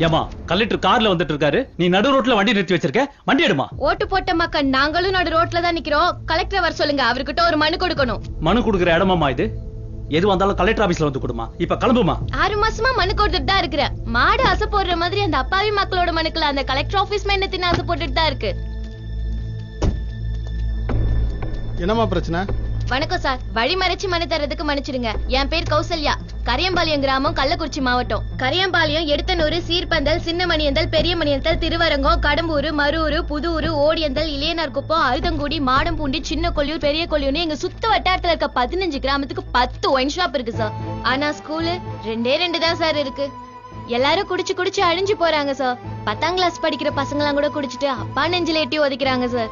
ஏமா கலெக்டர் கார்ல வந்துட்டு இருக்காரு, நீ நடு ரோட்ல வண்டி நிறுத்தி வச்சிருக்க, வண்டி எடுமா. ஓட்டு போட்ட மக்கள் நாங்களும் நடு ரோட்ல தான் நிக்கிறோம். கலெக்டர் வர சொல்லுங்க, அவர்கிட்ட ஒரு மனு கொடுக்கணும். மனு கொடுக்குற இடமாமா இது? எது வந்தாலும் கலெக்டர் ஆபீஸ்ல வந்து கொடுமா. இப்ப கிளம்புமா. 6 மாசமா மனு கொடுத்துட்டு தான் இருக்கிற. மாடு ஆசை போடுற மாதிரி அந்த அப்பாவி மக்களோட மனுக்கள் அந்த கலெக்டர் ஆபீஸ் மேனத்தின் ஆசை போட்டுட்டு தான் இருக்கு. என்னமா பிரச்சனை? வணக்கம் சார், வழி மறைச்சு மனு தரதுக்கு மன்னிச்சிடுங்க. என் பேர் கௌசல்யா, கரியம்பாளையம் கிராமம், கள்ளக்குறிச்சி மாவட்டம். கரியம்பாளையம், எடுத்தனூர், சீர்பந்தல், சின்னமணியந்தல், பெரியமணியந்தல், திருவரங்கம், கடம்பூர், மரூர், புதூர், ஓடியந்தல், இளையனார்குப்பம், அழுதங்குடி, மாடம்பூண்டி, சின்ன கொள்ளியூர், பெரிய கொள்ளியூர்னு எங்க சுத்த வட்டாரத்துல இருக்க 15 கிராமத்துக்கு 10 ஒயின் ஷாப் இருக்கு சார். ஆனா ஸ்கூலு 2 தான் சார் இருக்கு. எல்லாரும் குடிச்சு அழிஞ்சு போறாங்க சார். 10ஆம் கிளாஸ் படிக்கிற பசங்களாம் கூட குடிச்சிட்டு அப்பா நெஞ்சில எட்டி உதைக்கிறாங்க சார்.